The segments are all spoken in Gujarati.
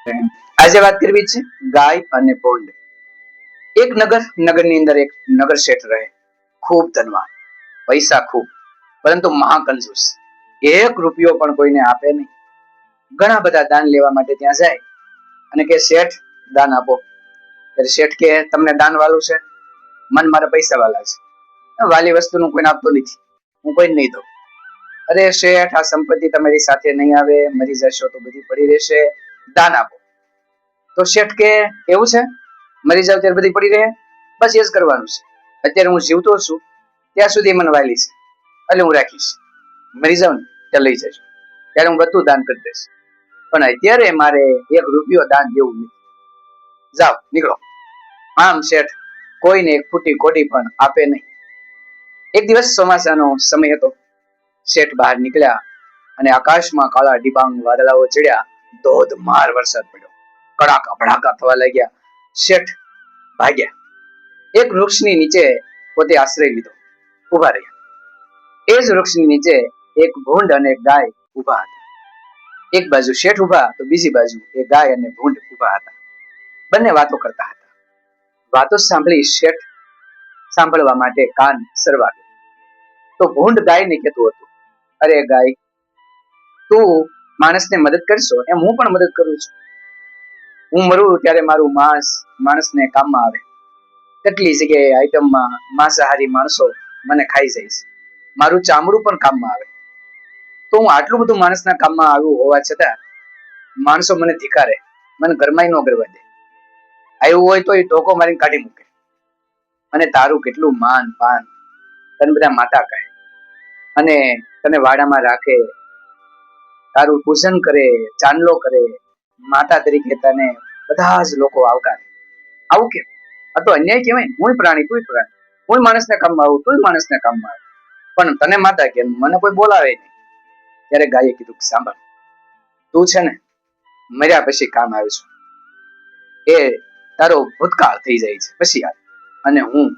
આજે વાત કરવી છે ગાય અને ભૂંડ. એક નગરની અંદર એક નગર શેઠ રહે, ખૂબ ધનવાન, પૈસા ખૂબ, પરંતુ મહાકંજૂસ. એક રૂપિયો પણ કોઈને આપે નહીં. ઘણા બધા દાન લેવા માટે ત્યાં જાય અને કે શેઠ દાન આપો. ત્યારે શેઠ કે તમને દાન વાલું છે? મન મારા પૈસા વાલા છે. વાલી વસ્તુનું કોઈને આપતો નથી, હું કોઈને નહીં દઉં. અરે શેઠ, આ સંપત્તિ તમારી સાથે નહીં આવે, મરી જશો તો બધી પડી રહેશે, દાન આપો. તો શેઠ કે એવું છે? મરી જાવ ત્યારે બધી પડી રહે? બસ એ જ કરવાનું છે. અત્યારે હું જીવતો છું ત્યાં સુધી મને વાલી છે, એટલે હું રાખીશ. મરી જાવ ને ત્યાં લઈ જજો, ત્યારે હું બધું દાન કરી દઈશ. પણ અત્યારે મારે એક રૂપિયો દાન દેવું નહીં. જાઓ, નીકળો. આમ શેઠ કોઈને એક ફૂટી કોડી પણ આપે નહીં. એક દિવસ ચોમાસાનો સમય હતો. શેઠ બહાર નીકળ્યા અને આકાશમાં કાળા ડિબાંગ વાદળાઓ ચડ્યા. ધોધમાર વરસાદ પડ્યો, કડાકા ભડાકા થવા લાગ્યા. શેઠ ભાગ્યા. એક વૃક્ષની નીચે પોતે આશ્રય લીધો, ઉભા રહ્યા. એ જ વૃક્ષની નીચે એક ભૂંડ અને એક ગાય ઉભા હતા. એક બાજુ શેઠ ઉભા તો બીજી બાજુ એ ગાય અને ભૂંડ ઉભા હતા. બંને વાતો કરતા હતા. વાતો સાંભળી શેઠ સાંભળવા માટે કાન સરવા ગયા. તો ભૂંડ ગાયને કહેતું હતું, અરે ગાય, તું માણસને મદદ કરશો એમ હું પણ મદદ કરું છું. હું મરું ત્યારે મારું માંસ માણસને કામમાં આવે. કેટલી જગ્યાએ આઈટમમાં માંસાહારી માણસો મને ખાઈ જાય છે. મારું ચામડું પણ કામમાં આવે. તો હું આટલું બધું માણસના કામમાં આવ્યું હોવા છતાં માણસો મને ધિકારે, મને ઘરમાં ન કરવા દે. આવ્યું હોય તો એ ધોકો મારીને કાઢી મૂકે. અને તારું કેટલું માન પાન, તને બધા માતા કહે અને તને વાડામાં રાખે, તારું પૂજન કરે, ચાંદલો કરે, માતા તરીકે તને બધા જ લોકો આવકારે. આવું કેમ? આ તો અન્યાય કહેવાય. હું પ્રાણી, તું પ્રાણી. હું માણસને કામમાં આવું, તું માણસને કામમાં આવું, પણ તને માતા કે મને કોઈ બોલાવે નહીં. ત્યારે ગાયે કીધું, સાંભળ, તું છે ને મર્યા પછી કામ આવ્યું છું. એ તારો ભૂતકાળ થઈ જાય છે પછી આવે, અને હું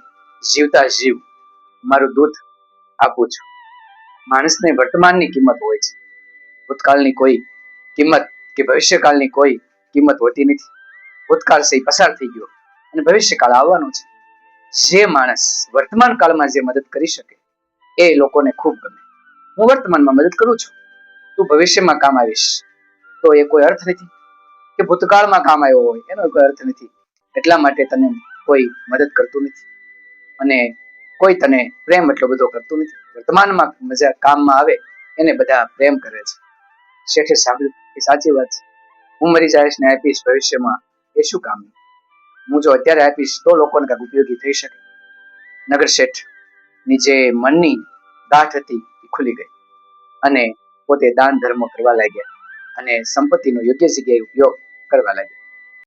જીવતા જીવ મારું દૂધ આપું છું. માણસને વર્તમાનની કિંમત હોય છે, ભૂતકાળની કોઈ કિંમત કે ભવિષ્યકાળની કોઈ કિંમત હોતી નથી. ભૂતકાળ છે પસાર થઈ ગયો અને ભવિષ્યકાળ આવવાનો છે. જે માણસ વર્તમાન કાળમાં જે મદદ કરી શકે એ લોકોને ખૂબ ગમે. હું વર્તમાનમાં મદદ કરું છું, તું ભવિષ્યમાં કામ આવીશ તો એ કોઈ અર્થ નથી. કે ભૂતકાળમાં કામ આવ્યો હોય એનો કોઈ અર્થ નથી. એટલા માટે તને કોઈ મદદ કરતું નથી અને કોઈ તને પ્રેમ એટલો બધો કરતું નથી. વર્તમાનમાં મજા કામમાં આવે એને બધા પ્રેમ કરે છે. શેઠે સાંભળ્યું કે સાચી વાત છે. હું મરી જઈશ ને આપીશ ભવિષ્યમાં, એ શું કામ? હું જો અત્યારે આપીશ તો લોકોને કાંઈક ઉપયોગી થઈ શકે. નગર શેઠ ની જે મનની ગાંઠ હતી એ ખુલી ગઈ અને પોતે દાન ધર્મ કરવા લાગ્યા અને સંપત્તિનો યોગ્ય જગ્યાએ ઉપયોગ કરવા લાગ્યા.